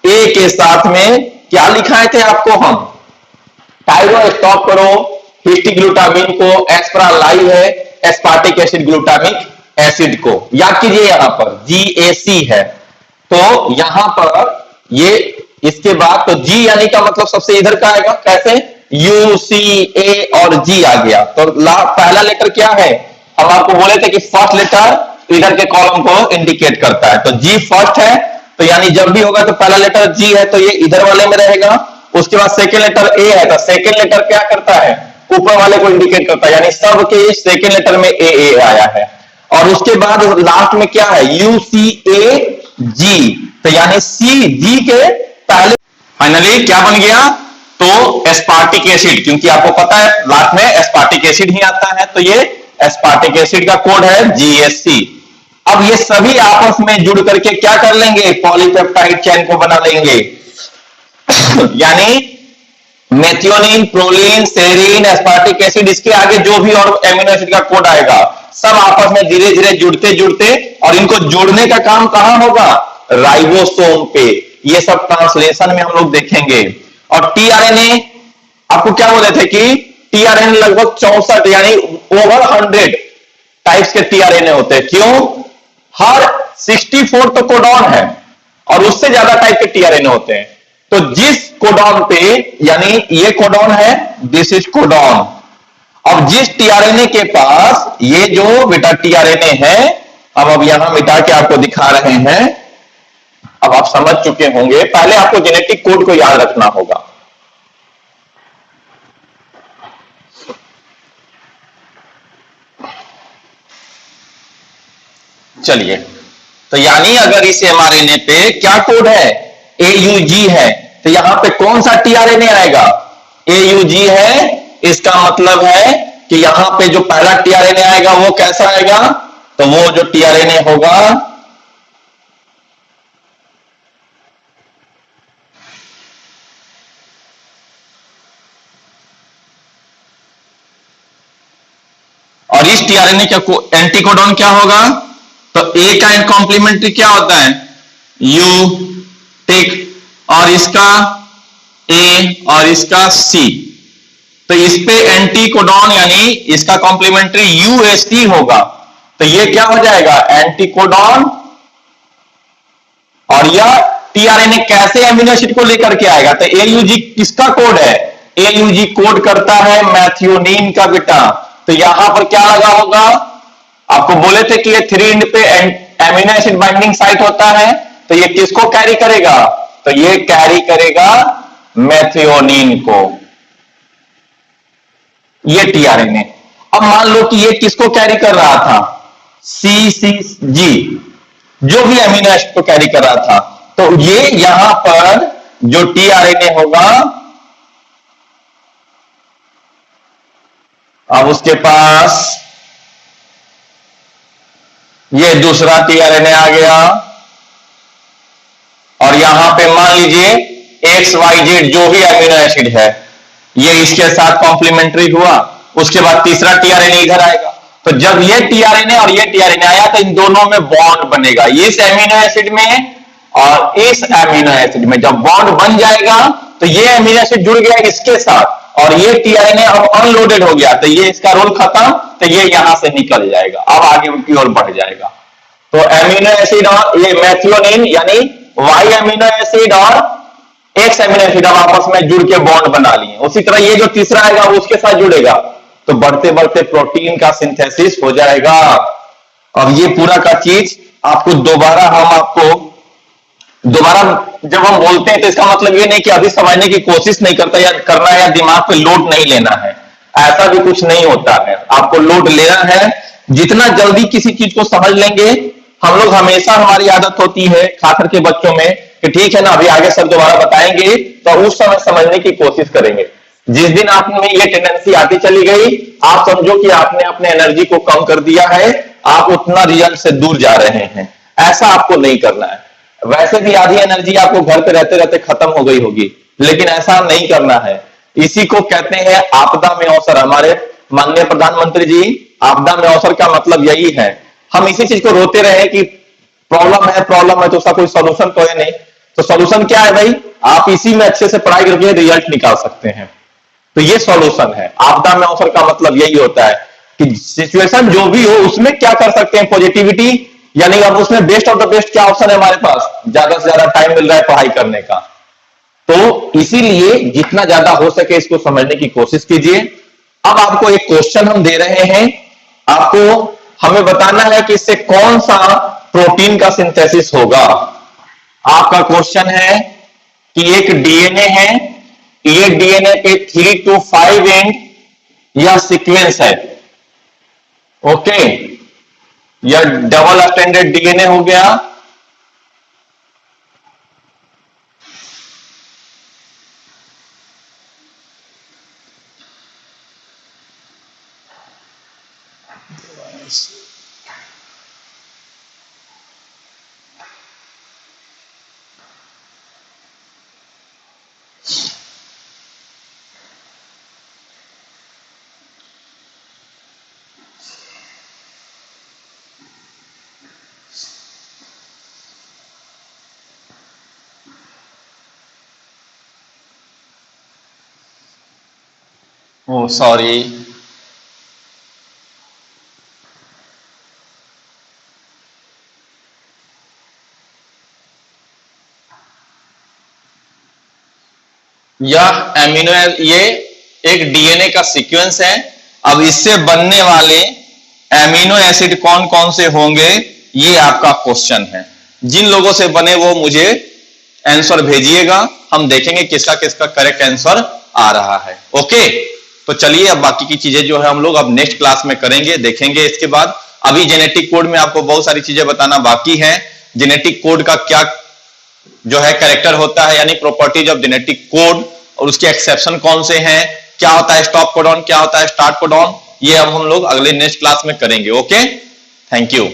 ए के साथ में क्या लिखाए थे आपको हम? टाइरो स्टॉप करो हिस्टिग्लूटामिन को, एस्परा लाई है एस्पार्टिक एसिड ग्लूटामिक एसिड को, याद कीजिए यहां पर GAC है। तो यहां पर ये इसके बाद तो जी यानी का मतलब सबसे इधर का आएगा। कैसे? UCA और G आ गया। तो पहला लेटर क्या है? हम आपको बोले थे कि फर्स्ट लेटर इधर के कॉलम को इंडिकेट करता है। तो G फर्स्ट है, तो यानी जब भी होगा तो पहला लेटर G है तो ये इधर वाले में रहेगा। उसके बाद सेकेंड लेटर A है, तो सेकेंड लेटर क्या करता है? ऊपर वाले को इंडिकेट करता है, यानी सबके सेकेंड लेटर में AA आया है। और उसके बाद लास्ट में क्या है? UCAG, तो यानी CG के पहले फाइनली क्या बन गया? तो एस्पार्टिक एसिड, क्योंकि आपको पता है लास्ट में एस्पार्टिक एसिड ही आता है, तो ये एस्पार्टिक एसिड का कोड है GSC। अब ये सभी आपस में जुड़ करके क्या कर लेंगे? पॉलीपेप्टाइड चेन को बना लेंगे। यानी methionine, proline, serine, aspartic acid, इसके आगे जो भी और एमिनो एसिड का कोड आएगा सब आपस में धीरे धीरे जुड़ते जुड़ते, और इनको जोड़ने का काम कहां होगा? राइबोसोम पे। ये सब ट्रांसलेशन में हम लोग देखेंगे। और टीआरएनए, आपको क्या बोले थे कि टीआरएनए लगभग 64 यानी ओवर 100 टाइप्स के टीआरएनए होते हैं। क्यों? हर 64 तो कोडॉन है और उससे ज्यादा टाइप के टीआरएनए होते हैं। तो जिस कोडॉन पे, यानी ये कोडॉन है, दिस इज कोडॉन। अब जिस टीआरएनए के पास ये जो बेटा टीआरएनए है, अब यहां मिटा के आपको दिखा रहे हैं। अब आप समझ चुके होंगे। पहले आपको जेनेटिक कोड को याद रखना होगा। चलिए, तो यानी अगर इस एमआरएनए पे क्या कोड है? AUG है, तो यहां पे कौन सा टीआरएनए आएगा? AUG है। इसका मतलब है कि यहां पे जो पहला टीआरएनए आएगा वो कैसा आएगा? तो वो जो टीआरएनए होगा और इस टीआरएनए का एंटीकोडॉन क्या होगा? तो ए का कॉम्प्लीमेंट्री क्या होता है, यू, टिक, और इसका ए और इसका सी। तो इस पे एंटी कोडॉन यानी इसका कॉम्प्लीमेंट्री यूएसटी होगा। तो ये क्या हो जाएगा, एंटी कोडॉन। और यह टीआरएनए कैसे एमिनो एसिड को लेकर के आएगा, तो एयूजी किसका कोड है, एयूजी कोड करता है मैथियोनिन का बेटा। तो यहां पर क्या लगा होगा, आपको बोले थे कि ये 3 एंड पे एमिनो एसिड बाइंडिंग साइट होता है, तो ये किसको कैरी करेगा, तो ये कैरी करेगा मैथियोनिन को, ये टीआरएनए। अब मान लो कि ये किसको कैरी कर रहा था, सीसीजी, जो भी एमिनो एसिड को कैरी कर रहा था। तो ये यहां पर जो टीआरएनए होगा, अब उसके पास ये दूसरा टीआरएनए आ गया, और यहां पे मान लीजिए एक्स वाई जेड जो भी एमिनो एसिड है, ये इसके साथ कॉम्प्लीमेंट्री हुआ। उसके बाद तीसरा टीआरएनए इधर आएगा। तो जब ये टीआरएनए और ये टीआरएनए आया, तो इन दोनों में बॉन्ड बनेगा, इस एमिनो एसिड में और इस एमिनो एसिड में। जब बॉन्ड बन जाएगा, तो ये एमिनो एसिड जुड़ गया इसके साथ, और ये टीआरएनए अब अनलोडेड हो गया, तो ये इसका रोल खत्म, तो ये यहां से निकल जाएगा, अब आगे की ओर बढ़ जाएगा। तो एमिनो एसिड और ये मैथियोनिन यानी वाई एमिनो एसिड और एक्स एमिनो एसिड अब आपस में जुड़ के बॉन्ड बना लिए। उसी तरह ये जो तीसरा आएगा वो उसके साथ जुड़ेगा, तो बढ़ते बढ़ते प्रोटीन का सिंथेसिस हो जाएगा। अब ये पूरा का चीज आपको दोबारा जब हम बोलते हैं, तो इसका मतलब ये नहीं कि अभी समझने की कोशिश नहीं करता या करना है, या दिमाग पे लोड नहीं लेना है, ऐसा भी कुछ नहीं होता है। आपको लोड लेना है, जितना जल्दी किसी चीज को समझ लेंगे। हम लोग हमेशा, हमारी आदत होती है खासकर के बच्चों में कि ठीक है ना, अभी आगे सर दोबारा बताएंगे, तो उस समय समझने की कोशिश करेंगे। जिस दिन आप में ये टेंडेंसी आती चली गई, आप समझो कि आपने अपने एनर्जी को कम कर दिया है, आप उतना रिजल्ट से दूर जा रहे हैं। ऐसा आपको नहीं करना है। वैसे भी आधी एनर्जी आपको घर पे रहते रहते खत्म हो गई होगी, लेकिन ऐसा नहीं करना है। इसी को कहते हैं आपदा में अवसर। हमारे माननीय प्रधानमंत्री जी, आपदा में अवसर का मतलब यही है। हम इसी चीज को रोते रहे कि प्रॉब्लम है, तो उसका कोई सोल्यूशन तो है नहीं। तो सोल्यूशन क्या है भाई, आप इसी में अच्छे से पढ़ाई करके रिजल्ट निकाल सकते हैं। तो ये सॉल्यूशन है। आपदा में अवसर का मतलब यही होता है कि सिचुएशन जो भी हो, उसमें क्या कर सकते हैं, पॉजिटिविटी, यानी अब उसमें बेस्ट ऑफ द बेस्ट क्या ऑप्शन है हमारे पास, ज्यादा से ज्यादा टाइम मिल रहा है पढ़ाई करने का। तो इसीलिए जितना ज्यादा हो सके इसको समझने की कोशिश कीजिए। अब आपको एक क्वेश्चन हम दे रहे हैं, आपको हमें बताना है कि इससे कौन सा प्रोटीन का सिंथेसिस होगा। आपका क्वेश्चन है कि एक डीएनए है, ये डीएनए पे 3 to 5 एंड यह सीक्वेंस है, ओके, यह डबल स्टैंडर्ड डीएनए हो गया। ओ सॉरी, यह एमिनो, ये एक डीएनए का सीक्वेंस है। अब इससे बनने वाले एमिनो एसिड कौन कौन से होंगे, ये आपका क्वेश्चन है। जिन लोगों से बने वो मुझे आंसर भेजिएगा, हम देखेंगे किसका किसका करेक्ट आंसर आ रहा है। ओके, तो चलिए अब बाकी की चीजें जो है हम लोग अब नेक्स्ट क्लास में करेंगे, देखेंगे इसके बाद। अभी जेनेटिक कोड में आपको बहुत सारी चीजें बताना बाकी है। जेनेटिक कोड का क्या जो है कैरेक्टर होता है, यानी प्रॉपर्टीज ऑफ जेनेटिक कोड, और उसके एक्सेप्शन कौन से हैं, क्या होता है स्टॉप कोडॉन, क्या होता है स्टार्ट कोडॉन, ये अब हम लोग अगले नेक्स्ट क्लास में करेंगे। Okay, thank you.